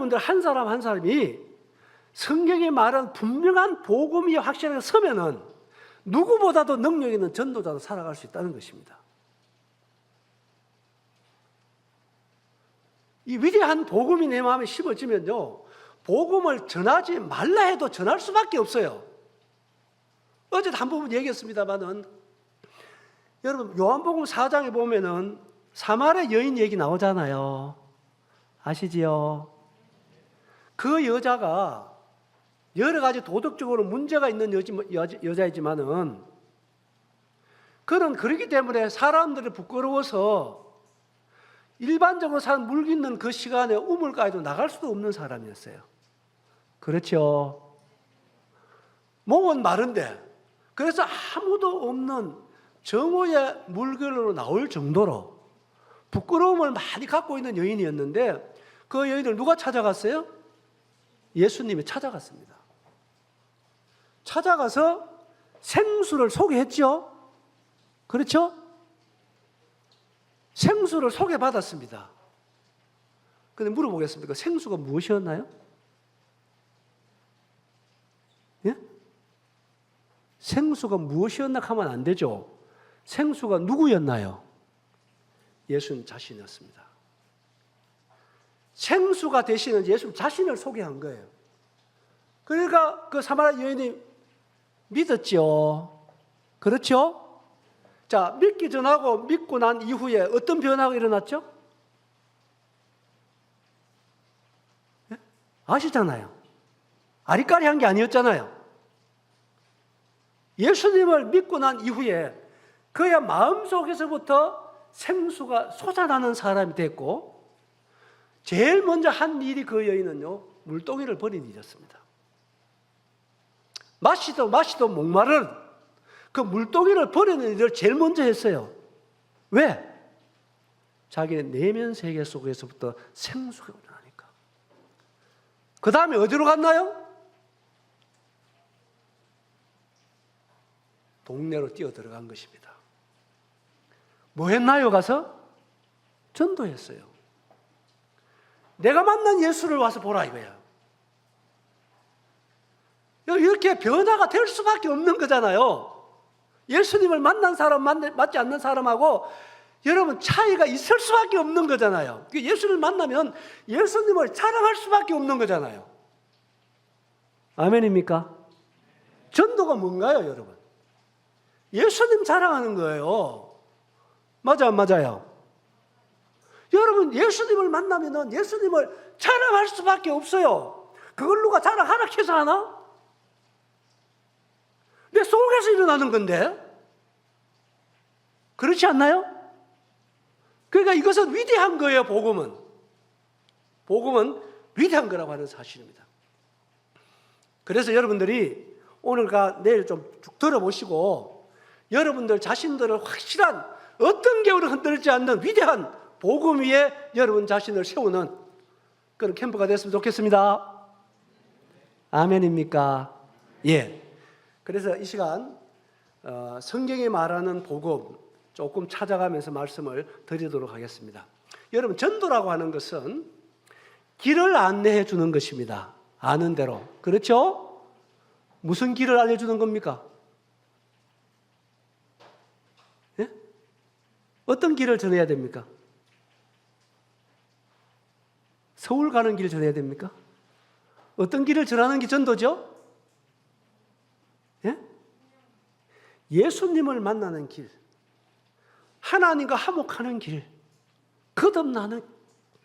여러분들 한 사람 한 사람이 성경에 말한 분명한 복음이 확실하게 서면은 누구보다도 능력 있는 전도자로 살아갈 수 있다는 것입니다. 이 위대한 복음이 내 마음에 심어지면요, 복음을 전하지 말라 해도 전할 수밖에 없어요. 어제도 한 부분 얘기했습니다만은, 여러분 요한복음 4장에 보면은 사마리아 여인 얘기 나오잖아요. 아시지요? 그 여자가 여러 가지 도덕적으로 문제가 있는 여자이지만은, 그는 그렇기 때문에 사람들이 부끄러워서 일반적으로 사람 물 있는 그 시간에 우물가에도 나갈 수도 없는 사람이었어요. 그렇죠? 몸은 마른데, 그래서 아무도 없는 정오의 물결로 나올 정도로 부끄러움을 많이 갖고 있는 여인이었는데, 그 여인을 누가 찾아갔어요? 예수님이 찾아갔습니다. 찾아가서 생수를 소개했죠? 그렇죠? 생수를 소개받았습니다. 근데 물어보겠습니까? 생수가 무엇이었나요? 예? 생수가 무엇이었나 하면 안 되죠. 생수가 누구였나요? 예수님 자신이었습니다. 생수가 되시는 예수 자신을 소개한 거예요. 그러니까 그 사마리아 여인이 믿었죠. 그렇죠? 자, 믿기 전하고 믿고 난 이후에 어떤 변화가 일어났죠? 예? 아시잖아요. 아리까리한 게 아니었잖아요. 예수님을 믿고 난 이후에 그의 마음속에서부터 생수가 솟아나는 사람이 됐고, 제일 먼저 한 일이 그 여인은요, 물동이를 버린 일이었습니다. 마시도 목마른 그 물동이를 버리는 일을 제일 먼저 했어요. 왜? 자기의 내면 세계 속에서부터 생수가 일어나니까. 그 다음에 어디로 갔나요? 동네로 뛰어 들어간 것입니다. 뭐 했나요? 가서? 전도했어요. 내가 만난 예수를 와서 보라 이거야. 이렇게 변화가 될 수밖에 없는 거잖아요. 예수님을 만난 사람, 맞지 않는 사람하고 여러분 차이가 있을 수밖에 없는 거잖아요. 예수를 만나면 예수님을 자랑할 수밖에 없는 거잖아요. 아멘입니까? 전도가 뭔가요, 여러분? 예수님 자랑하는 거예요. 맞아, 안 맞아요? 여러분, 예수님을 만나면 예수님을 자랑할 수밖에 없어요. 그걸 누가 자랑하라 해서 하나? 내 속에서 일어나는 건데, 그렇지 않나요? 그러니까 이것은 위대한 거예요. 복음은 위대한 거라고 하는 사실입니다. 그래서 여러분들이 오늘과 내일 좀 쭉 들어보시고, 여러분들 자신들을 확실한 어떤 계율을 흔들지 않는 위대한 복음 위에 여러분 자신을 세우는 그런 캠프가 됐으면 좋겠습니다. 아멘입니까? 예. 그래서 이 시간 성경이 말하는 복음 조금 찾아가면서 말씀을 드리도록 하겠습니다. 여러분, 전도라고 하는 것은 길을 안내해 주는 것입니다. 아는 대로. 그렇죠? 무슨 길을 알려주는 겁니까? 예? 어떤 길을 전해야 됩니까? 서울 가는 길 전해야 됩니까? 어떤 길을 전하는 게 전도죠? 예? 예수님을 만나는 길, 하나님과 화목하는 길, 거듭나는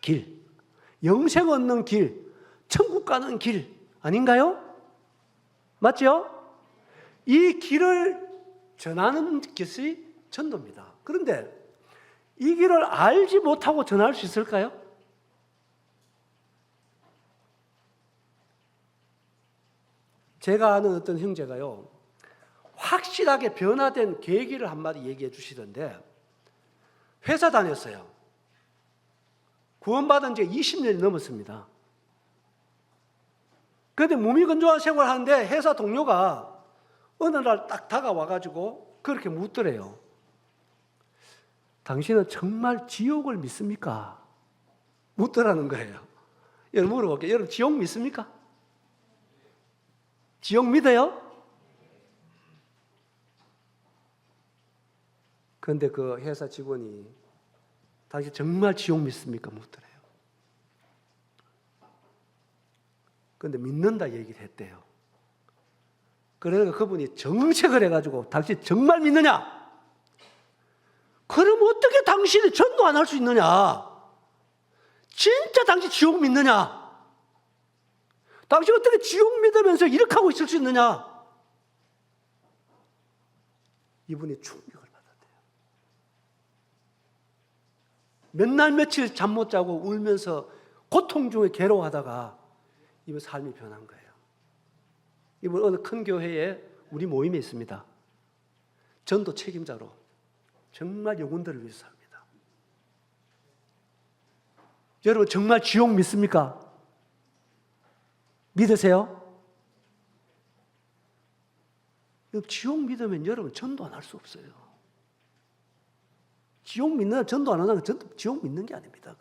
길, 영생 얻는 길, 천국 가는 길 아닌가요? 맞죠? 이 길을 전하는 것이 전도입니다. 그런데 이 길을 알지 못하고 전할 수 있을까요? 제가 아는 어떤 형제가요, 확실하게 변화된 계기를 한마디 얘기해 주시던데, 회사 다녔어요. 구원받은 지 20년이 넘었습니다. 그런데 무미건조한 생활을 하는데 회사 동료가 어느 날 딱 다가와가지고 그렇게 묻더래요. 당신은 정말 지옥을 믿습니까? 묻더라는 거예요. 여러분 물어볼게요. 여러분 지옥 믿습니까? 지옥 믿어요? 그런데 그 회사 직원이 당신 정말 지옥 믿습니까? 묻더래요. 그런데 믿는다 얘기를 했대요. 그러니까 그분이 정색을 해가지고 당신 정말 믿느냐? 그럼 어떻게 당신이 전도 안 할 수 있느냐? 진짜 당신 지옥 믿느냐? 당신 어떻게 지옥 믿으면서 이렇게 하고 있을 수 있느냐? 이분이 충격을 받았대요. 몇 날 며칠 잠 못 자고 울면서 고통 중에 괴로워하다가 이분 삶이 변한 거예요. 이분 어느 큰 교회에 우리 모임에 있습니다. 전도 책임자로 정말 영혼들을 위해서 삽니다. 여러분 정말 지옥 믿습니까? 믿으세요? 지옥 믿으면 여러분 전도 안 할 수 없어요. 지옥 믿는 전도 안 하는 건 지옥 믿는 게 아닙니다.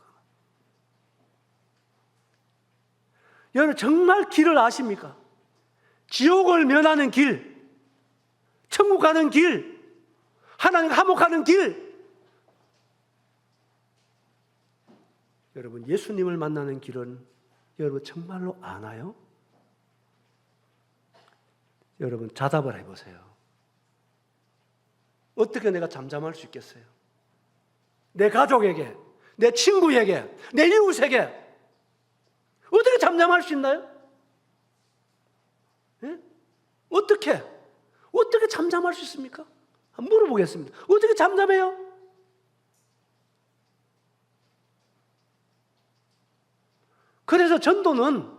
여러분 정말 길을 아십니까? 지옥을 면하는 길, 천국 가는 길, 하나님과 화목하는 길. 여러분 예수님을 만나는 길은 여러분 정말로 아나요? 여러분 자답을 해보세요. 어떻게 내가 잠잠할 수 있겠어요? 내 가족에게, 내 친구에게, 내 이웃에게 어떻게 잠잠할 수 있나요? 예? 어떻게 잠잠할 수 있습니까? 한번 물어보겠습니다. 어떻게 잠잠해요? 그래서 전도는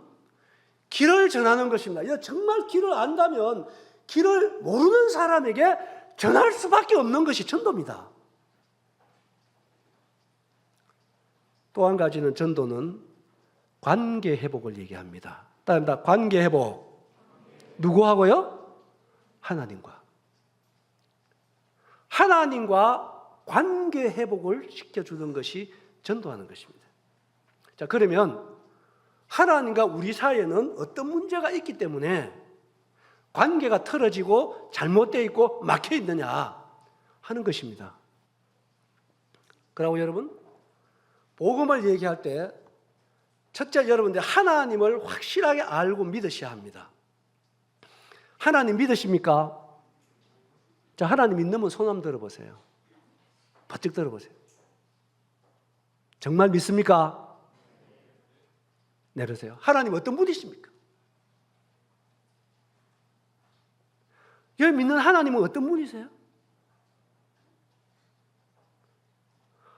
길을 전하는 것입니다. 정말 길을 안다면 길을 모르는 사람에게 전할 수밖에 없는 것이 전도입니다. 또 한 가지는 전도는 관계 회복을 얘기합니다. 따릅니다. 관계 회복. 누구하고요? 하나님과. 하나님과 관계 회복을 시켜주는 것이 전도하는 것입니다. 자, 그러면 하나님과 우리 사이에는 어떤 문제가 있기 때문에 관계가 틀어지고 잘못되어 있고 막혀 있느냐 하는 것입니다. 그리고 여러분, 복음을 얘기할 때 첫째 여러분들 하나님을 확실하게 알고 믿으셔야 합니다. 하나님 믿으십니까? 자, 하나님 믿는 분 손 한번 들어보세요. 바짝 들어보세요. 정말 믿습니까? 내려세요. 하나님 어떤 분이십니까? 여기 믿는 하나님은 어떤 분이세요?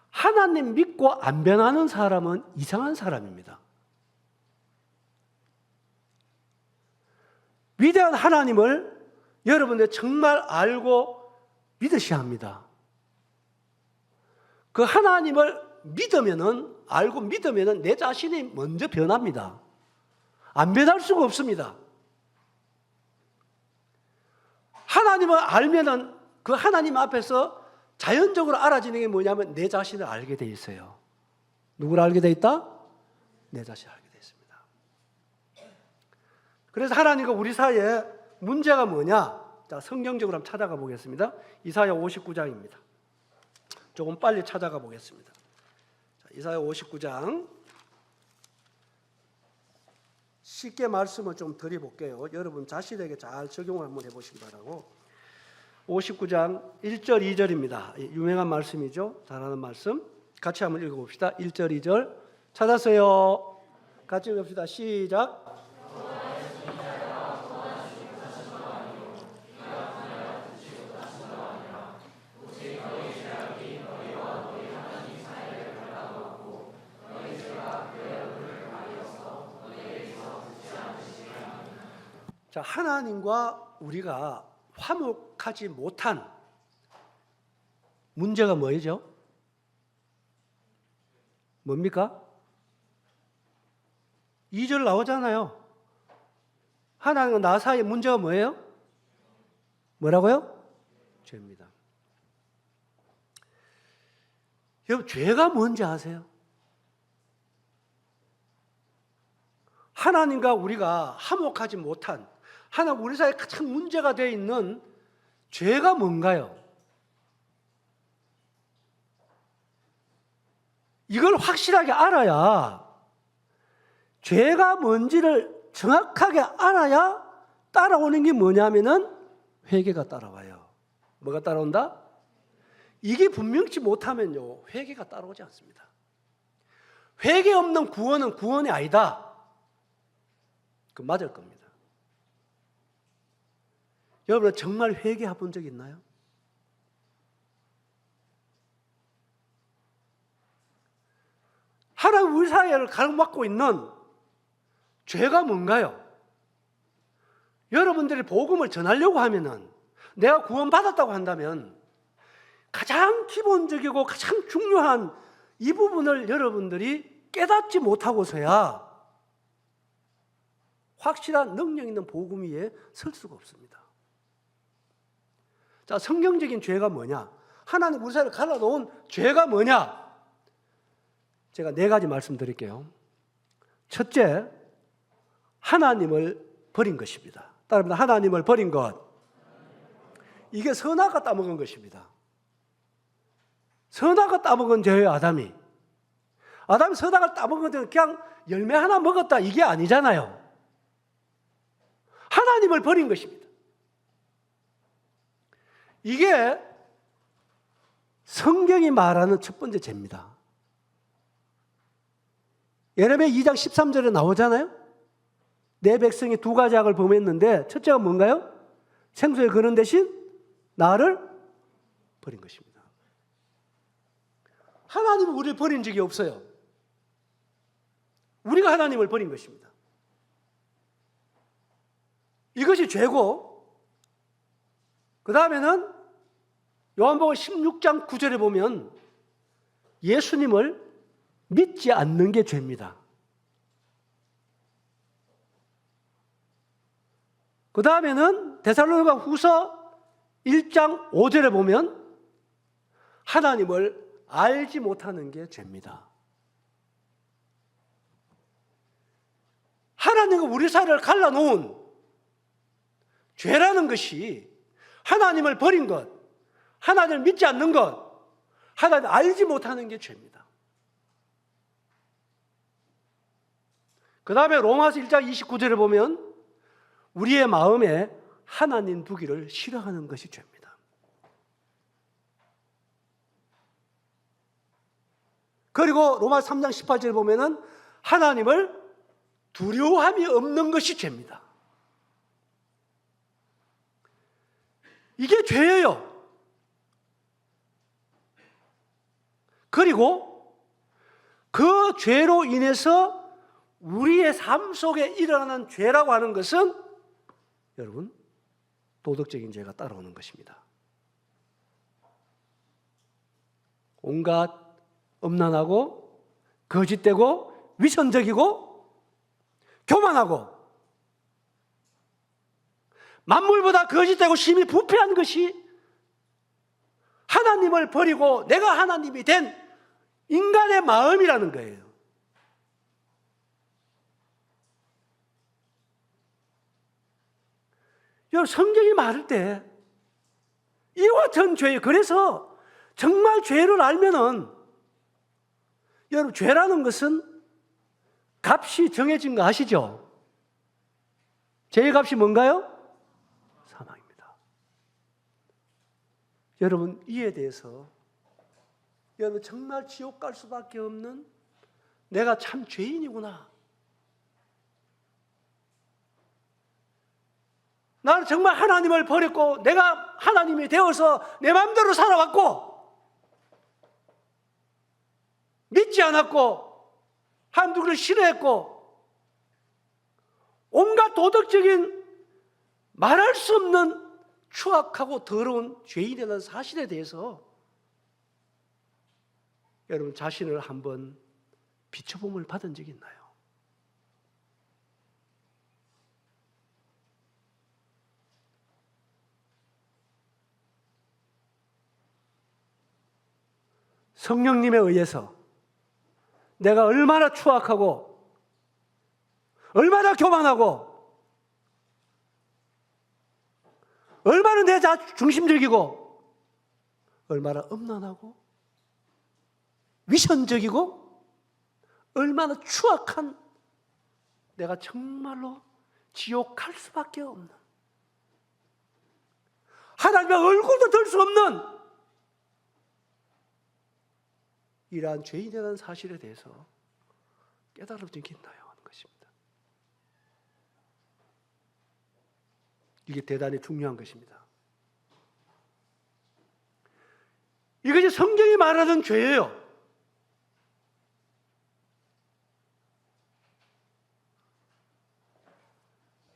하나님 믿고 안 변하는 사람은 이상한 사람입니다. 위대한 하나님을 여러분들 정말 알고 믿으셔야 합니다. 그 하나님을 알고 믿으면은 내 자신이 먼저 변합니다. 안 변할 수가 없습니다. 하나님을 알면은 그 하나님 앞에서 자연적으로 알아지는 게 뭐냐면 내 자신을 알게 돼 있어요. 누구를 알게 돼 있다? 내 자신을 알게 돼 있습니다. 그래서 하나님과 우리 사이에 문제가 뭐냐? 자, 성경적으로 한번 찾아가 보겠습니다. 이사야 59장입니다. 조금 빨리 찾아가 보겠습니다. 자, 이사야 59장. 쉽게 말씀을 좀 드려볼게요. 여러분 자신에게 잘 적용을 한번 해보시기 바라고. 59장 1절 2절입니다. 유명한 말씀이죠. 잘하는 말씀. 같이 한번 읽어봅시다. 1절 2절 찾았어요. 같이 읽읍시다. 시작. 자, 하나님과 우리가 화목하지 못한 문제가 뭐죠? 뭡니까? 2절 나오잖아요. 하나님과 나 사이의 문제가 뭐예요? 뭐라고요? 죄입니다. 여러분, 죄가 뭔지 아세요? 하나님과 우리가 화목하지 못한, 하나님 우리 사이에 가장 문제가 되어 있는 죄가 뭔가요? 이걸 확실하게 알아야, 죄가 뭔지를 정확하게 알아야 따라오는 게 뭐냐면은 회개가 따라와요. 뭐가 따라온다? 이게 분명치 못하면요, 회개가 따라오지 않습니다. 회개 없는 구원은 구원이 아니다. 그 맞을 겁니다. 여러분 정말 회개해 본 적 있나요? 하나님 우리 사회를 가로막고 있는 죄가 뭔가요? 여러분들이 복음을 전하려고 하면은, 내가 구원받았다고 한다면 가장 기본적이고 가장 중요한 이 부분을 여러분들이 깨닫지 못하고서야 확실한 능력 있는 복음 위에 설 수가 없습니다. 자, 성경적인 죄가 뭐냐? 하나님 우리 사회를 갈라놓은 죄가 뭐냐? 제가 4가지 말씀드릴게요. 첫째, 하나님을 버린 것입니다. 따라합니다. 하나님을 버린 것. 이게 선악과 따먹은 것입니다. 선악과 따먹은 죄예요, 아담이. 아담이 선악을 따먹은 건 그냥 열매 하나 먹었다 이게 아니잖아요. 하나님을 버린 것입니다. 이게 성경이 말하는 첫 번째 죄입니다. 예레미야 2장 13절에 나오잖아요. 내 백성이 2가지 악을 범했는데 첫째가 뭔가요? 생수에 거는 대신 나를 버린 것입니다. 하나님은 우리를 버린 적이 없어요. 우리가 하나님을 버린 것입니다. 이것이 죄고, 그 다음에는 요한복음 16장 9절에 보면 예수님을 믿지 않는 게 죄입니다. 그 다음에는 데살로니가 후서 1장 5절에 보면 하나님을 알지 못하는 게 죄입니다. 하나님과 우리 사이를 갈라놓은 죄라는 것이 하나님을 버린 것, 하나님을 믿지 않는 것, 하나님을 알지 못하는 게 죄입니다. 그 다음에 로마서 1장 29절에 보면 우리의 마음에 하나님 두기를 싫어하는 것이 죄입니다. 그리고 로마서 3장 18절에 보면 하나님을 두려워함이 없는 것이 죄입니다. 이게 죄예요. 그리고 그 죄로 인해서 우리의 삶 속에 일어나는 죄라고 하는 것은 여러분 도덕적인 죄가 따라오는 것입니다. 온갖 음란하고 거짓되고 위선적이고 교만하고 만물보다 거짓되고 심히 부패한 것이 하나님을 버리고 내가 하나님이 된 인간의 마음이라는 거예요. 여러분 성경이 말할 때 이와 같은 죄, 그래서 정말 죄를 알면은 여러분 죄라는 것은 값이 정해진 거 아시죠? 죄의 값이 뭔가요? 사망입니다. 여러분 이에 대해서 여러분 정말 지옥 갈 수밖에 없는 내가 참 죄인이구나. 나는 정말 하나님을 버렸고 내가 하나님이 되어서 내 마음대로 살아왔고 믿지 않았고 하나님 누구를 싫어했고 온갖 도덕적인 말할 수 없는 추악하고 더러운 죄인이라는 사실에 대해서 여러분 자신을 한번 비춰봄을 받은 적이 있나요? 성령님에 의해서 내가 얼마나 추악하고 얼마나 교만하고, 얼마나 내 중심적이고, 얼마나 음란하고, 위선적이고, 얼마나 추악한, 내가 정말로 지옥 갈 수밖에 없는, 하나님의 얼굴도 들 수 없는 이러한 죄인이라는 사실에 대해서 깨달아지게 있나요? 하는 것입니다. 이게 대단히 중요한 것입니다. 이것이 성경이 말하는 죄예요.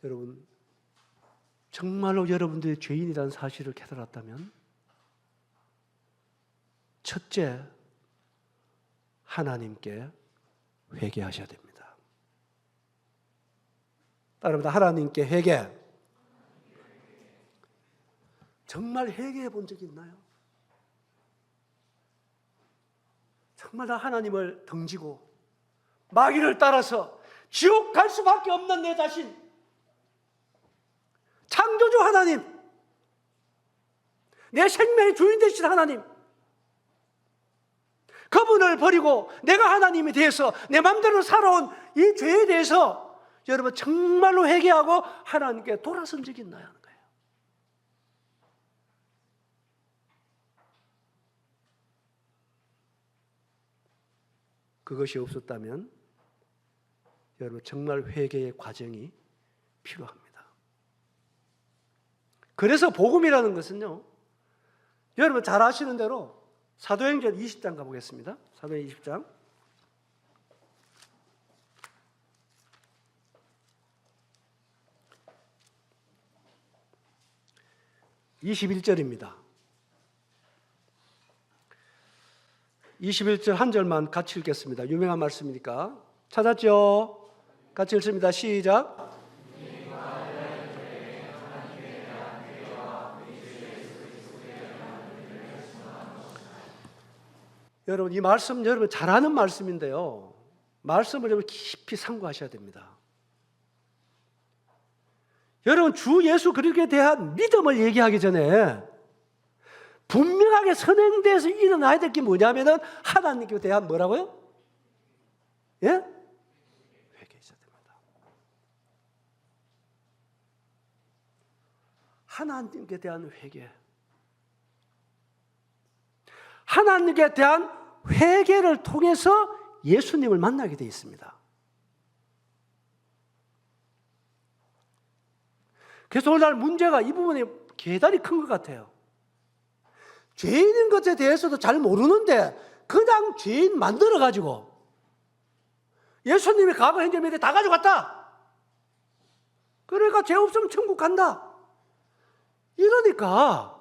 여러분, 정말로 여러분들이 죄인이라는 사실을 깨달았다면 첫째, 하나님께 회개하셔야 됩니다. 따라합니다. 하나님께 회개. 정말 회개해 본 적이 있나요? 정말 나 하나님을 등지고 마귀를 따라서 지옥 갈 수밖에 없는 내 자신, 창조주 하나님, 내 생명의 주인 되신 하나님, 그분을 버리고 내가 하나님이 되어서 내 마음대로 살아온 이 죄에 대해서 여러분 정말로 회개하고 하나님께 돌아선 적이 있나요? 하는 거예요. 그것이 없었다면 여러분 정말 회개의 과정이 필요합니다. 그래서 복음이라는 것은요, 여러분 잘 아시는 대로 사도행전 20장 가보겠습니다. 사도행전 20장 21절입니다. 21절 한 절만 같이 읽겠습니다. 유명한 말씀이니까. 찾았죠? 같이 읽습니다. 시작. 여러분, 이 말씀 여러분 잘 아는 말씀인데요, 말씀을 여러분 깊이 상고하셔야 됩니다. 여러분, 주 예수 그리스도에 대한 믿음을 얘기하기 전에 분명하게 선행돼서 일어나야 될 게 뭐냐면은 하나님께 대한 뭐라고요? 예? 회개해야 됩니다. 하나님께 대한 회개. 하나님께 대한 회개를 통해서 예수님을 만나게 되어 있습니다. 그래서 오늘날 문제가 이 부분이 대단히 큰 것 같아요. 죄인인 것에 대해서도 잘 모르는데 그냥 죄인 만들어가지고 예수님이 과거 현재 미래 다 가져갔다. 그러니까 죄 없으면 천국 간다. 이러니까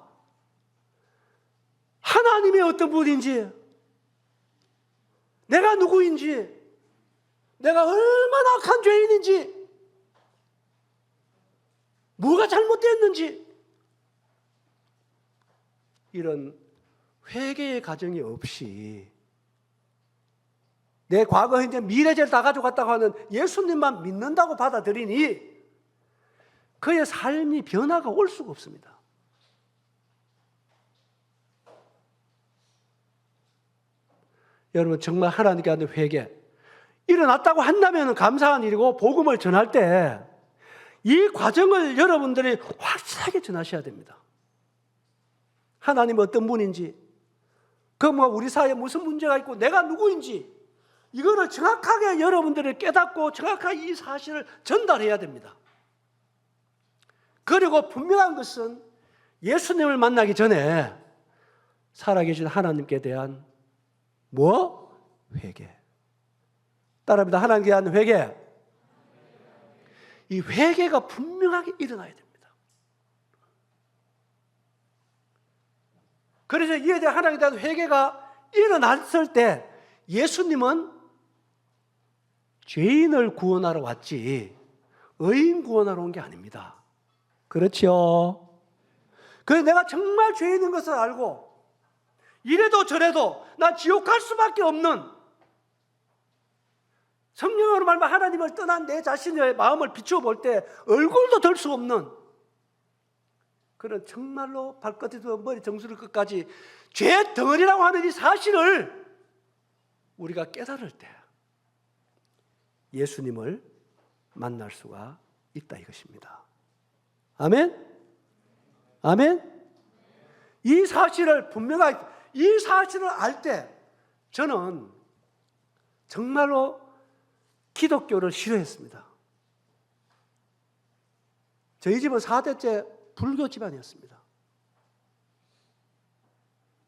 하나님이 어떤 분인지, 내가 누구인지, 내가 얼마나 악한 죄인인지, 뭐가 잘못됐는지, 이런 회개의 과정이 없이 내 과거, 현재, 미래죄를 다 가져갔다고 하는 예수님만 믿는다고 받아들이니 그의 삶이 변화가 올 수가 없습니다. 여러분, 정말 하나님께 하는 회개 일어났다고 한다면 감사한 일이고, 복음을 전할 때 이 과정을 여러분들이 확실하게 전하셔야 됩니다. 하나님 어떤 분인지, 뭐 우리 사회에 무슨 문제가 있고 내가 누구인지, 이거를 정확하게 여러분들이 깨닫고 정확하게 이 사실을 전달해야 됩니다. 그리고 분명한 것은 예수님을 만나기 전에 살아계신 하나님께 대한 회개. 따라합니다. 하나님께 대한 회개. 이 회개가 분명하게 일어나야 됩니다. 그래서 이에 대한 하나님께 대한 회개가 일어났을 때 예수님은 죄인을 구원하러 왔지 의인 구원하러 온 게 아닙니다. 그렇죠? 그래서 내가 정말 죄인인 것을 알고 이래도 저래도 나 지옥 갈 수밖에 없는 성령으로 말하면 하나님을 떠난 내 자신의 마음을 비추어 볼 때 얼굴도 들 수 없는 그런 정말로 발끝에서 머리 정수리 끝까지 죄 덩어리라고 하는 이 사실을 우리가 깨달을 때 예수님을 만날 수가 있다 이것입니다. 아멘? 아멘? 이 사실을 분명하게, 이 사실을 알 때 저는 정말로 기독교를 싫어했습니다. 저희 집은 4대째 불교 집안이었습니다.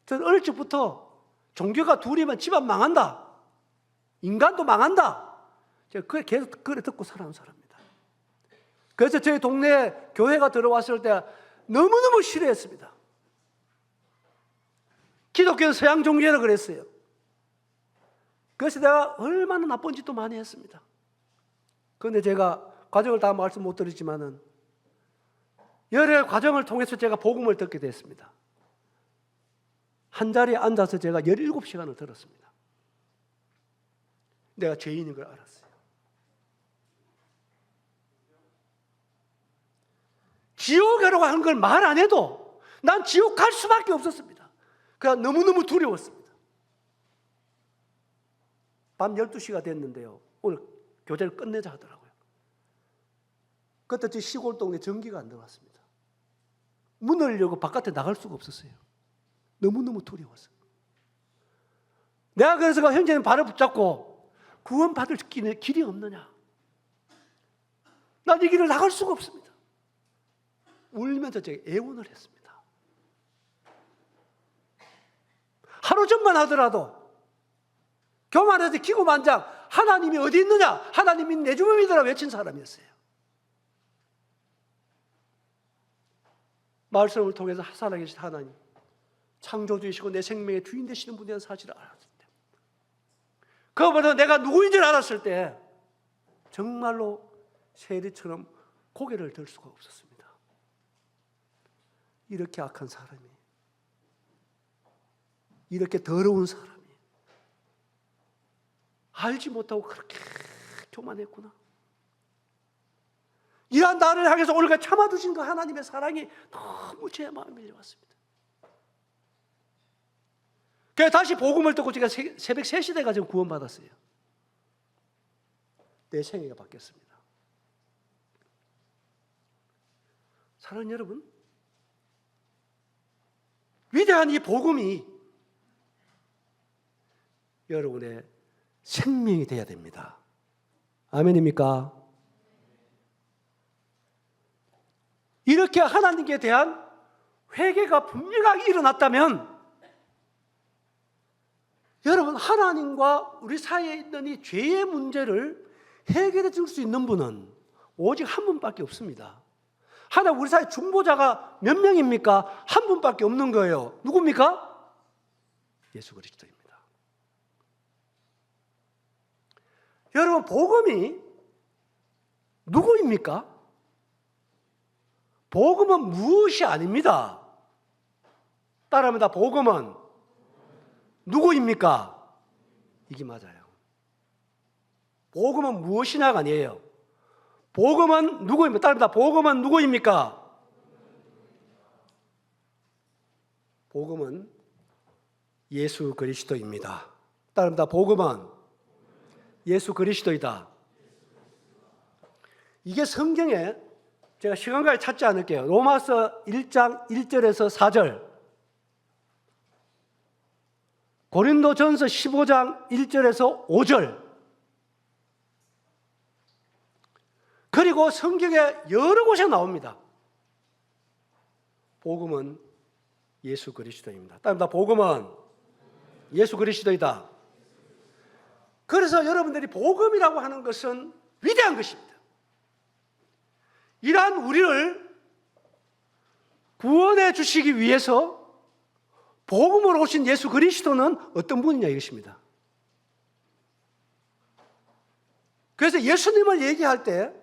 저는 어릴 적부터 종교가 둘이면 집안 망한다, 인간도 망한다, 제가 그걸 계속 그래 듣고 살아온 사람입니다. 그래서 저희 동네에 교회가 들어왔을 때 너무너무 싫어했습니다. 기독교는 서양 종교라 그랬어요. 그래서 내가 얼마나 나쁜 짓도 많이 했습니다. 그런데 제가 과정을 다 말씀 못 드리지만은 여러 과정을 통해서 제가 복음을 듣게 됐습니다. 한 자리에 앉아서 제가 17시간을 들었습니다. 내가 죄인인 걸 알았어요. 지옥이라고 하는 걸 말 안 해도 난 지옥 갈 수밖에 없었습니다. 그냥 너무너무 두려웠습니다. 밤 12시가 됐는데요, 오늘 교제를 끝내자 하더라고요. 그때 저 시골 동네 전기가 안 들어왔습니다. 문을 열고 바깥에 나갈 수가 없었어요. 너무너무 두려웠어요. 내가 그래서 형제님 발을 붙잡고 구원받을 길이 없느냐, 난 이 길을 나갈 수가 없습니다. 울면서 제가 애원을 했습니다. 하루 전만 하더라도 교만해서 기고만장 하나님이 어디 있느냐, 하나님이 내 주님이더라 외친 사람이었어요. 말씀을 통해서 살아계신 하나님, 창조주이시고 내 생명의 주인 되시는 분이라는 사실을 알았을 때, 그거보다 내가 누구인 줄 알았을 때 정말로 세리처럼 고개를 들 수가 없었습니다. 이렇게 악한 사람이, 이렇게 더러운 사람이 알지 못하고 그렇게 교만했구나. 이러한 나를 향해서 오늘까 참아두신 그 하나님의 사랑이 너무 제 마음에 밀려왔습니다. 그래서 다시 복음을 듣고 제가 새벽 3시 돼가지고 구원받았어요. 내 생애가 바뀌었습니다. 사랑하는 여러분, 위대한 이 복음이 여러분의 생명이 되어야 됩니다. 아멘입니까? 이렇게 하나님께 대한 회개가 분명하게 일어났다면 여러분, 하나님과 우리 사이에 있는 이 죄의 문제를 해결해 줄 수 있는 분은 오직 한 분밖에 없습니다. 하나님, 우리 사이 중보자가 몇 명입니까? 한 분밖에 없는 거예요. 누굽니까? 예수 그리스도입니다. 여러분, 복음이 누구입니까? 복음은 무엇이 아닙니다. 따라합니다. 복음은 누구입니까? 이게 맞아요. 복음은 무엇이냐가 아니에요. 복음은 누구입니까? 따라합니다. 복음은 누구입니까? 복음은 예수 그리스도입니다. 따라합니다. 복음은 예수 그리스도이다. 이게 성경에, 제가 시간 관계 찾지 않을게요. 로마서 1장 1절에서 4절, 고린도전서 15장 1절에서 5절, 그리고 성경에 여러 곳에 나옵니다. 복음은 예수 그리스도입니다. 따릅니다. 복음은 예수 그리스도이다. 그래서 여러분들이 복음이라고 하는 것은 위대한 것입니다. 이러한 우리를 구원해 주시기 위해서 복음으로 오신 예수 그리스도는 어떤 분이냐 이것입니다. 그래서 예수님을 얘기할 때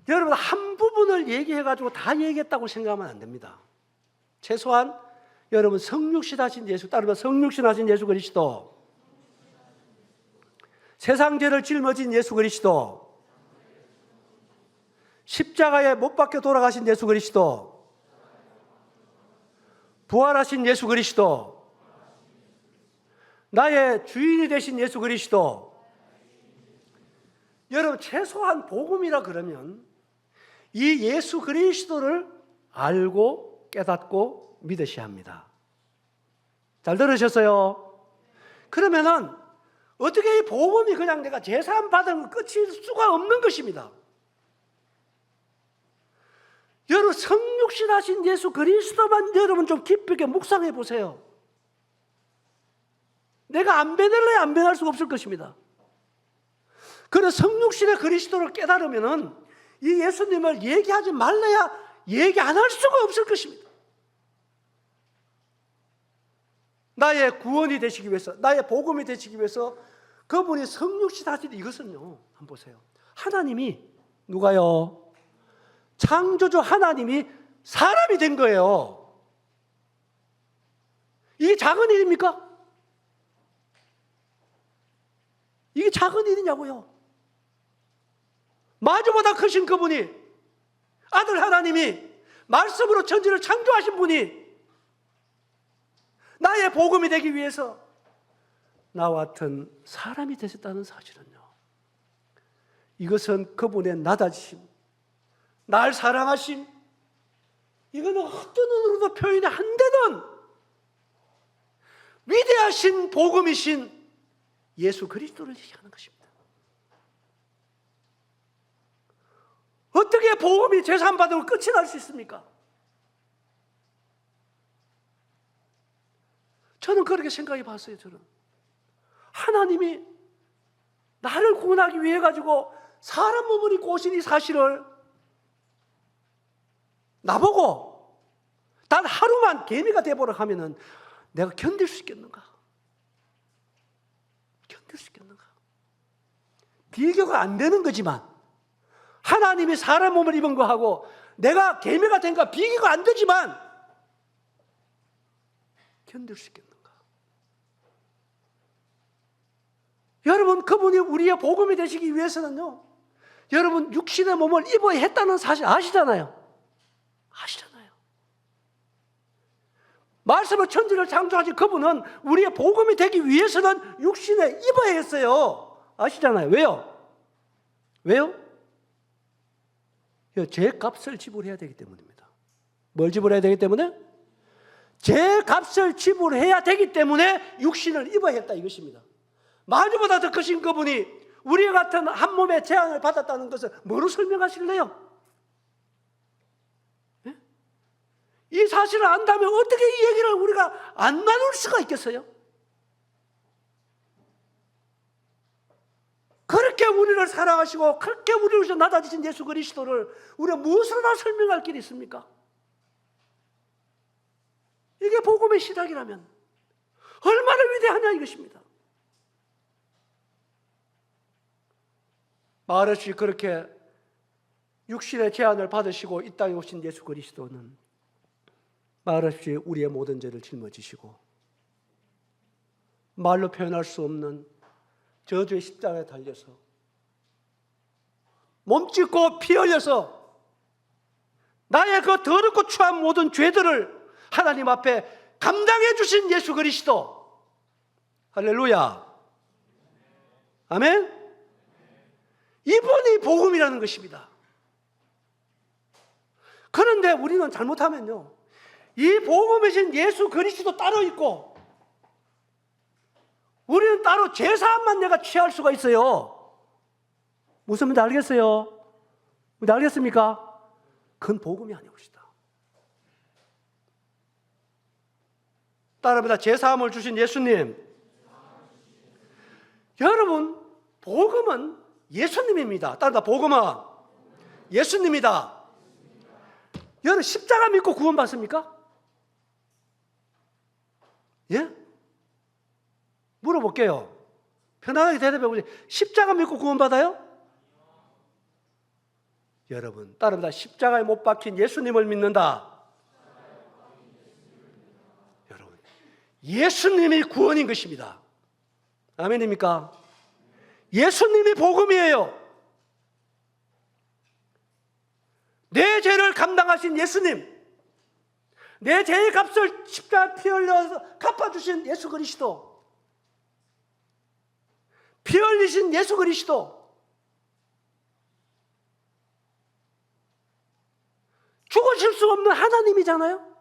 여러분 한 부분을 얘기해가지고 다 얘기했다고 생각하면 안 됩니다. 최소한 여러분 성육신 하신 예수, 따르면 성육신 하신 예수 그리스도, 세상 죄를 짊어진 예수 그리스도, 십자가에 못 박혀 돌아가신 예수 그리스도, 부활하신 예수 그리스도, 나의 주인이 되신 예수 그리스도. 여러분, 최소한 복음이라 그러면 이 예수 그리스도를 알고 깨닫고 믿으셔야 합니다. 잘 들으셨어요? 그러면은 어떻게 이 복음이 그냥 내가 제사함 받은 끝일 수가 없는 것입니다. 여러분, 성육신 하신 예수 그리스도만 여러분 좀 깊이 있게 묵상해 보세요. 내가 안 변할래 안 변할 수가 없을 것입니다. 그런 성육신의 그리스도를 깨달으면은 이 예수님을 얘기하지 말래야 얘기 안 할 수가 없을 것입니다. 나의 구원이 되시기 위해서, 나의 복음이 되시기 위해서 그분이 성육신 하신 이것은요, 한번 보세요. 하나님이, 누가요? 창조주 하나님이 사람이 된 거예요. 이게 작은 일입니까? 이게 작은 일이냐고요? 마주보다 크신 그분이, 아들 하나님이 말씀으로 천지를 창조하신 분이 나의 복음이 되기 위해서 나와 같은 사람이 되셨다는 사실은요, 이것은 그분의 낮아지심, 날 사랑하심, 이거는 어떤 눈으로도 표현이 안 되는 위대하신 복음이신 예수 그리스도를 얘기하는 것입니다. 어떻게 복음이 제사 받으면 끝이 날 수 있습니까? 저는 그렇게 생각해 봤어요. 저는 하나님이 나를 구원하기 위해 가지고 사람 몸을 입고 오신 이 사실을 나보고 단 하루만 개미가 되보라 하면은 내가 견딜 수 있겠는가? 견딜 수 있겠는가? 비교가 안 되는 거지만 하나님이 사람 몸을 입은 거하고 내가 개미가 된 거 비교가 안 되지만 견딜 수 있겠는가? 여러분, 그분이 우리의 복음이 되시기 위해서는요, 여러분 육신의 몸을 입어야 했다는 사실 아시잖아요. 아시잖아요. 말씀을 천지를 창조하신 그분은 우리의 복음이 되기 위해서는 육신에 입어야 했어요. 아시잖아요. 왜요? 왜요? 제 값을 지불해야 되기 때문입니다. 뭘 지불해야 되기 때문에? 제 값을 지불해야 되기 때문에 육신을 입어야 했다 이것입니다. 마주보다 더 크신 그분이 우리와 같은 한 몸의 재앙을 받았다는 것을 뭐로 설명하실래요? 네? 이 사실을 안다면 어떻게 이 얘기를 우리가 안 나눌 수가 있겠어요? 그렇게 우리를 사랑하시고 그렇게 우리를 위해서 낮아지신 예수 그리스도를 우리가 무엇으로 다 설명할 길이 있습니까? 이게 복음의 시작이라면 얼마나 위대하냐 이것입니다. 말없이 그렇게 육신의 제한을 받으시고 이 땅에 오신 예수 그리스도는 말없이 우리의 모든 죄를 짊어지시고 말로 표현할 수 없는 저주의 십자가에 달려서 몸짓고 피 흘려서 나의 그 더럽고 추한 모든 죄들을 하나님 앞에 감당해 주신 예수 그리스도. 할렐루야. 아멘. 이분이 복음이라는 것입니다. 그런데 우리는 잘못하면요, 이 복음이신 예수 그리스도 따로 있고 우리는 따로 제사만 내가 취할 수가 있어요. 무슨 말인지 알겠어요? 알겠습니까? 그건 복음이 아닌 것이다. 따라합니다. 제사함을 주신 예수님. 여러분, 복음은 예수님입니다. 따라합니다. 복음은 예수님이다. 여러분, 십자가 믿고 구원받습니까? 예? 물어볼게요. 편안하게 대답해 보세요. 십자가 믿고 구원받아요? 여러분, 따릅니다. 십자가에 못 박힌 예수님을 믿는다. 여러분, 예수님이 구원인 것입니다. 아멘입니까? 예수님이 복음이에요. 내 죄를 감당하신 예수님, 내 죄의 값을 십자가에 피 흘려서 갚아주신 예수 그리스도, 피 흘리신 예수 그리스도, 죽으실 수 없는 하나님이잖아요.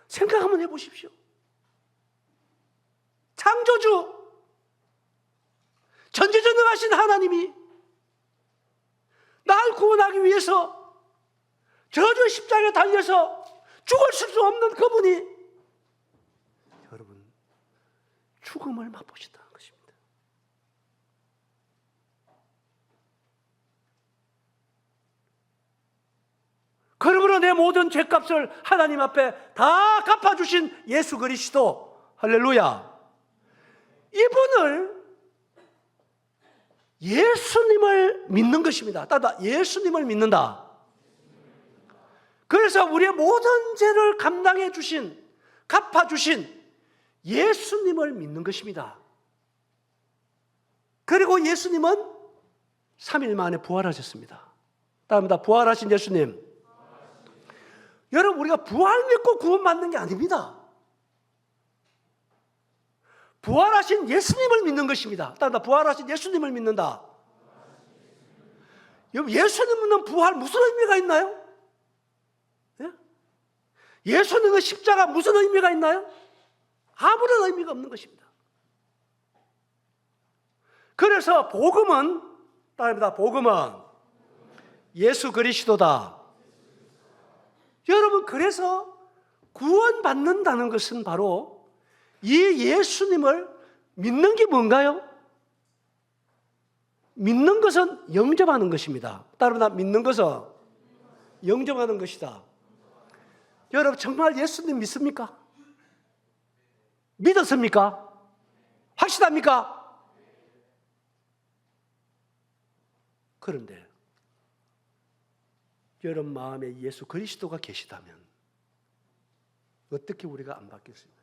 생각 한번 해보십시오. 창조주, 전지전능하신 하나님이 날 구원하기 위해서 저주 십자가에 달려서 죽을 수 없는 그분이 여러분 죽음을 맛보셨다는 것입니다. 그러므로 내 모든 죄값을 하나님 앞에 다 갚아주신 예수 그리스도, 할렐루야. 이분을, 예수님을 믿는 것입니다. 따라 예수님을 믿는다. 그래서 우리의 모든 죄를 감당해 주신, 갚아 주신 예수님을 믿는 것입니다. 그리고 예수님은 3일 만에 부활하셨습니다. 따라합니다. 부활하신 예수님. 여러분, 우리가 부활 믿고 구원받는 게 아닙니다. 부활하신 예수님을 믿는 것입니다. 따라합니다. 부활하신 예수님을 믿는다. 여러분, 예수님 믿는 부활 무슨 의미가 있나요? 예수님의 십자가 무슨 의미가 있나요? 아무런 의미가 없는 것입니다. 그래서 복음은, 따라합니다. 복음은 예수 그리스도다. 여러분, 그래서 구원받는다는 것은 바로 이 예수님을 믿는 게 뭔가요? 믿는 것은 영접하는 것입니다. 따라합니다. 믿는 것은 영접하는 것이다. 여러분, 정말 예수님 믿습니까? 믿었습니까? 확실합니까? 그런데 여러분 마음에 예수 그리스도가 계시다면 어떻게 우리가 안 바뀌었습니까?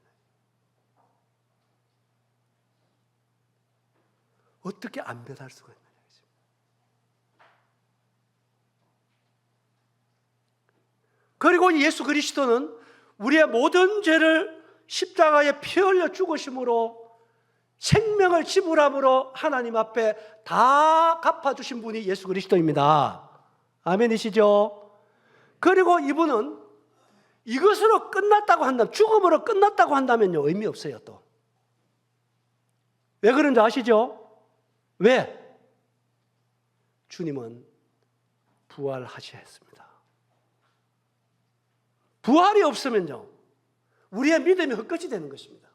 어떻게 안 변할 수가 있느냐. 그리고 예수 그리스도는 우리의 모든 죄를 십자가에 피 흘려 죽으심으로, 생명을 지불함으로 하나님 앞에 다 갚아주신 분이 예수 그리스도입니다. 아멘이시죠? 그리고 이분은 이것으로 끝났다고 한다면, 죽음으로 끝났다고 한다면요, 의미 없어요. 또 왜 그런지 아시죠? 왜? 주님은 부활하셔야 했습니다. 부활이 없으면요, 우리의 믿음이 헛것이 되는 것입니다.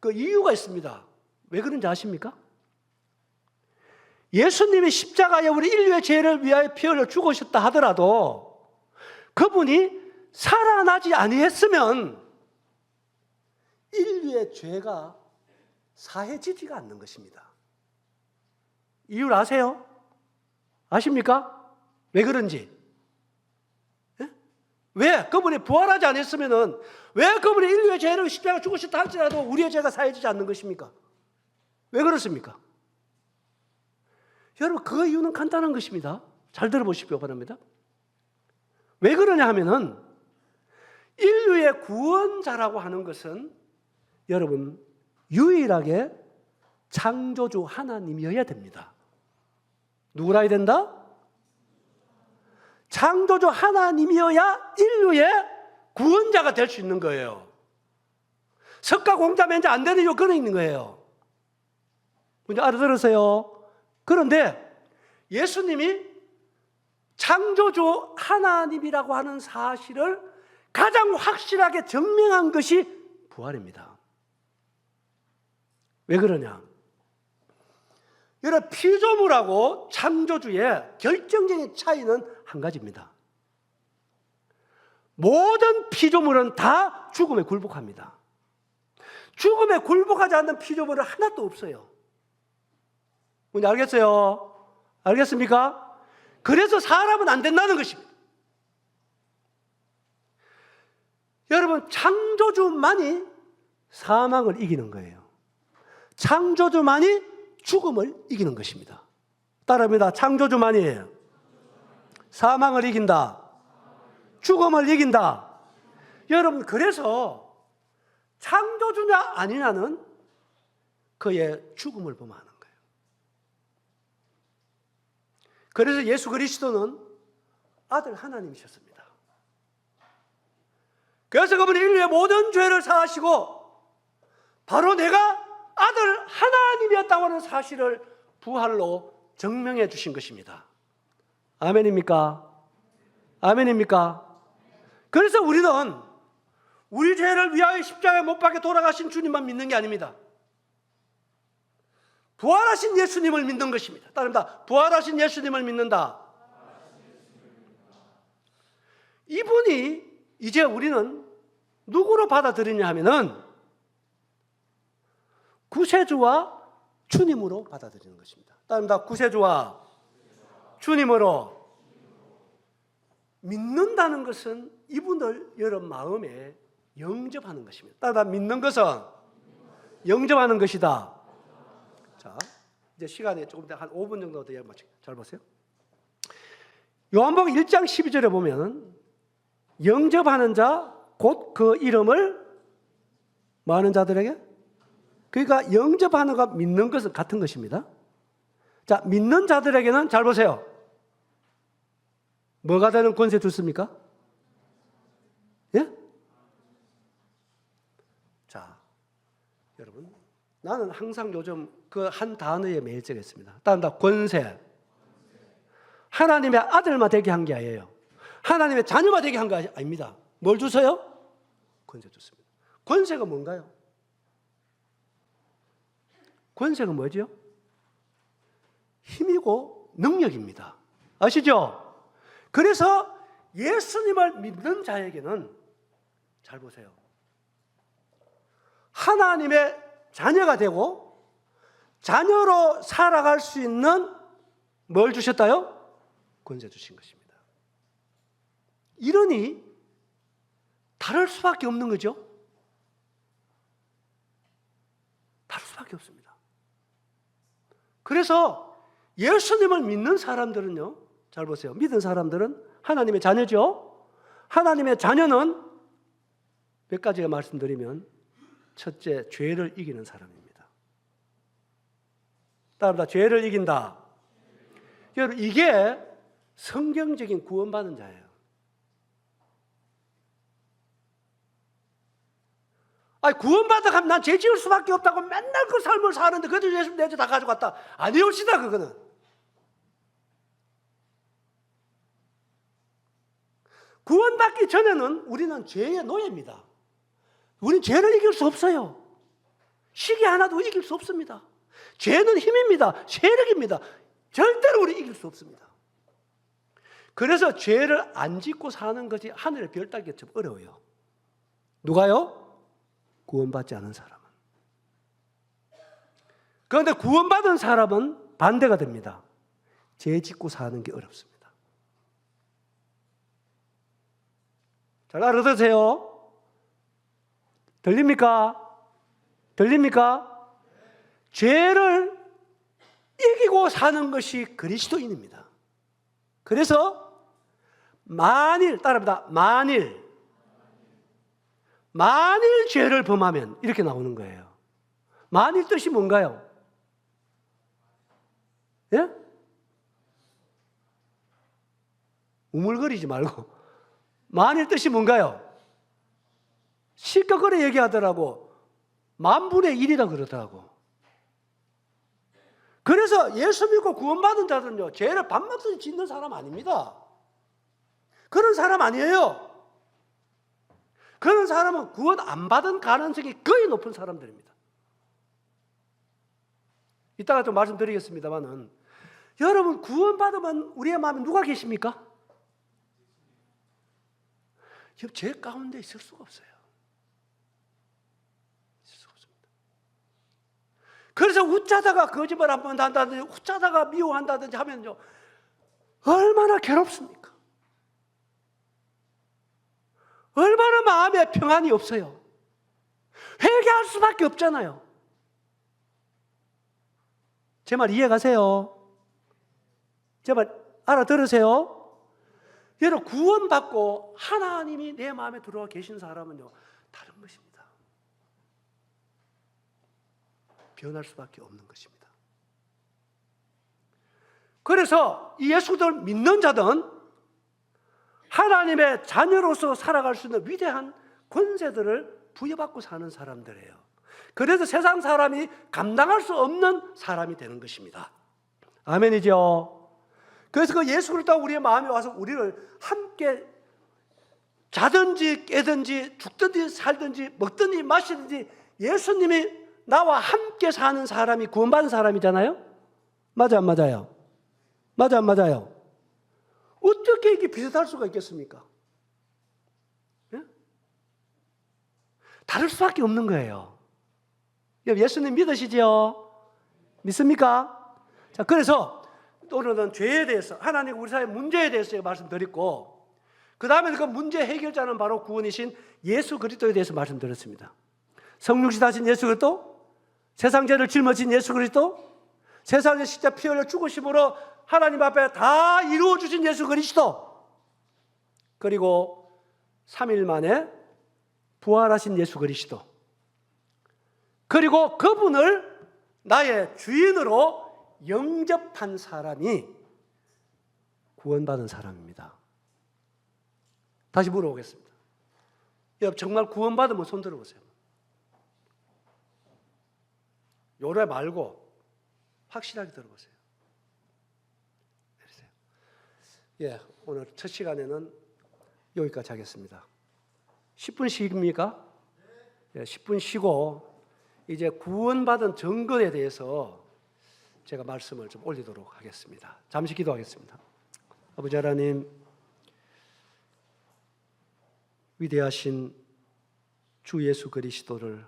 그 이유가 있습니다. 왜 그런지 아십니까? 예수님이 십자가에 우리 인류의 죄를 위하여 피 흘려 죽으셨다 하더라도 그분이 살아나지 아니했으면 인류의 죄가 사해지지가 않는 것입니다. 이유를 아세요? 아십니까? 왜 그런지? 왜? 그분이 부활하지 않았으면 왜 그분이 인류의 죄를 십자가에 죽으셨다 할지라도 우리의 죄가 사해지지 않는 것입니까? 왜 그렇습니까? 여러분, 그 이유는 간단한 것입니다. 잘 들어보십시오 바랍니다. 왜 그러냐 하면은 인류의 구원자라고 하는 것은 여러분 유일하게 창조주 하나님이어야 됩니다. 누구라야 된다? 창조주 하나님이어야 인류의 구원자가 될 수 있는 거예요. 석가 공자면 이제 안 되는 요건이 있는 거예요. 먼저 알아들으세요. 그런데 예수님이 창조주 하나님이라고 하는 사실을 가장 확실하게 증명한 것이 부활입니다. 왜 그러냐? 여러분, 피조물하고 창조주의 결정적인 차이는 한 가지입니다. 모든 피조물은 다 죽음에 굴복합니다. 죽음에 굴복하지 않는 피조물은 하나도 없어요. 뭔지 알겠어요? 알겠습니까? 그래서 사람은 안 된다는 것입니다. 여러분, 창조주만이 사망을 이기는 거예요. 창조주만이 죽음을 이기는 것입니다. 따라합니다. 창조주만이 사망을 이긴다. 죽음을 이긴다. 여러분, 그래서 창조주냐 아니냐는 그의 죽음을 범하는 거예요. 그래서 예수 그리스도는 아들 하나님이셨습니다. 그래서 그분이 인류의 모든 죄를 사하시고 바로 내가 아들 하나님이었다고 하는 사실을 부활로 증명해 주신 것입니다. 아멘입니까? 아멘입니까? 그래서 우리는 우리 죄를 위하여 십자가에 못 박혀 돌아가신 주님만 믿는 게 아닙니다. 부활하신 예수님을 믿는 것입니다. 따릅니다. 부활하신 예수님을 믿는다. 이분이 이제 우리는 누구로 받아들이냐 하면은 구세주와 주님으로 받아들이는 것입니다. 따릅니다. 구세주와 주님으로 믿는다는 것은 이분을 여러분 마음에 영접하는 것입니다. 따라 믿는 것은 영접하는 것이다. 자, 이제 시간이 조금 더 한 5분 정도 더 마치고 잘 보세요. 요한복음 1장 12절에 보면 영접하는 자 곧 그 이름을 뭐 하는 자들에게? 그러니까 영접하는 것과 믿는 것은 같은 것입니다. 자, 믿는 자들에게는 잘 보세요. 뭐가 되는 권세 줬습니까? 예? 자, 여러분, 나는 항상 요즘 그 한 단어에 매일적했습니다. 따른다. 권세. 하나님의 아들만 되게 한 게 아니에요. 하나님의 자녀만 되게 한 거 아닙니다. 뭘 주세요? 권세 줬습니다. 권세가 뭔가요? 권세가 뭐죠? 힘이고 능력입니다. 아시죠? 그래서 예수님을 믿는 자에게는 잘 보세요. 하나님의 자녀가 되고 자녀로 살아갈 수 있는 뭘 주셨다요? 권세 주신 것입니다. 이러니 다를 수밖에 없는 거죠. 다를 수밖에 없습니다. 그래서 예수님을 믿는 사람들은요, 잘 보세요. 믿은 사람들은 하나님의 자녀죠. 하나님의 자녀는 몇 가지가 말씀드리면 첫째, 죄를 이기는 사람입니다. 따라합니다. 죄를 이긴다. 여러분, 이게 성경적인 구원받은 자예요. 아니, 구원받아 가면 난 죄 지을 수밖에 없다고 맨날 그 삶을 사는데 그래도 예수님 내 죄 다 가져갔다. 아니옵시다, 그거는. 구원받기 전에는 우리는 죄의 노예입니다. 우리는 죄를 이길 수 없어요. 시기 하나도 이길 수 없습니다. 죄는 힘입니다. 세력입니다. 절대로 우리 이길 수 없습니다. 그래서 죄를 안 짓고 사는 것이 하늘의 별 따기처럼 어려워요. 누가요? 구원받지 않은 사람은. 그런데 구원받은 사람은 반대가 됩니다. 죄 짓고 사는 게 어렵습니다. 잘 알아두세요. 들립니까? 들립니까? 죄를 이기고 사는 것이 그리스도인입니다. 그래서 만일, 따라합니다. 만일 죄를 범하면 이렇게 나오는 거예요. 만일 뜻이 뭔가요? 예? 우물거리지 말고 만일 뜻이 뭔가요? 실격거리 얘기하더라고. 만분의 1이라 그러더라고. 그래서 예수 믿고 구원받은 자들은요, 죄를 밤낮으로 짓는 사람 아닙니다. 그런 사람 아니에요. 그런 사람은 구원 안 받은 가능성이 거의 높은 사람들입니다. 이따가 좀 말씀드리겠습니다만은, 여러분 구원받으면 우리의 마음에 누가 계십니까? 죄 가운데 있을 수가 없어요. 있을 수가 없습니다. 그래서 웃자다가 거짓말 한 번 한다든지 웃자다가 미워한다든지 하면요, 얼마나 괴롭습니까? 얼마나 마음에 평안이 없어요. 회개할 수밖에 없잖아요. 제 말 이해가세요? 제 말 알아들으세요? 여러분, 구원받고 하나님이 내 마음에 들어와 계신 사람은요, 다른 것입니다. 변할 수밖에 없는 것입니다. 그래서 이 예수를 믿는 자들은 하나님의 자녀로서 살아갈 수 있는 위대한 권세들을 부여받고 사는 사람들이에요. 그래서 세상 사람이 감당할 수 없는 사람이 되는 것입니다. 아멘이죠? 그래서 그 예수 그리스도가 우리의 마음에 와서 우리를 함께 자든지 깨든지 죽든지 살든지 먹든지 마시든지 예수님이 나와 함께 사는 사람이 구원받은 사람이잖아요? 맞아, 안 맞아요? 맞아, 안 맞아요? 어떻게 이게 비슷할 수가 있겠습니까? 예? 다를 수밖에 없는 거예요. 예수님 믿으시지요? 믿습니까? 자, 그래서 오늘은 죄에 대해서, 하나님 우리 사회의 문제에 대해서 말씀드렸고, 그 다음에 그 문제 해결자는 바로 구원이신 예수 그리스도에 대해서 말씀드렸습니다. 성육신 하신 예수 그리스도, 세상 죄를 짊어진 예수 그리스도, 세상에 십자가 피 흘려 죽으심으로 하나님 앞에 다 이루어 주신 예수 그리스도, 그리고 3일 만에 부활하신 예수 그리스도, 그리고 그분을 나의 주인으로 영접한 사람이 구원받은 사람입니다. 다시 물어보겠습니다. 여러분, 정말 구원받으면 손 들어보세요. 요래 말고 확실하게 들어보세요. 내리세요. 예, 오늘 첫 시간에는 여기까지 하겠습니다. 10분 쉬입니까? 예, 10분 쉬고 이제 구원받은 증거에 대해서 제가 말씀을 좀 올리도록 하겠습니다. 잠시 기도하겠습니다. 아버지 하나님, 위대하신 주 예수 그리스도를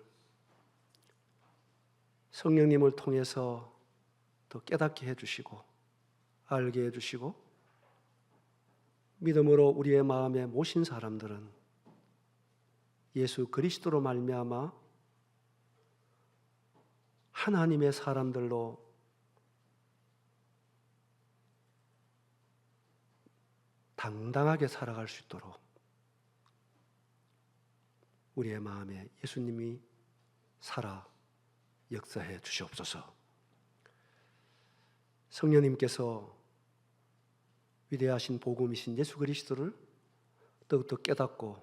성령님을 통해서 더 깨닫게 해주시고 알게 해주시고 믿음으로 우리의 마음에 모신 사람들은 예수 그리스도로 말미암아 하나님의 사람들로 당당하게 살아갈 수 있도록 우리의 마음에 예수님이 살아 역사해 주시옵소서. 성령님께서 위대하신 복음이신 예수 그리스도를 더욱더 깨닫고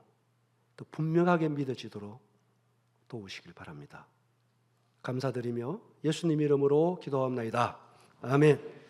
더 분명하게 믿어지도록 도우시길 바랍니다. 감사드리며 예수님 이름으로 기도합나이다. 아멘.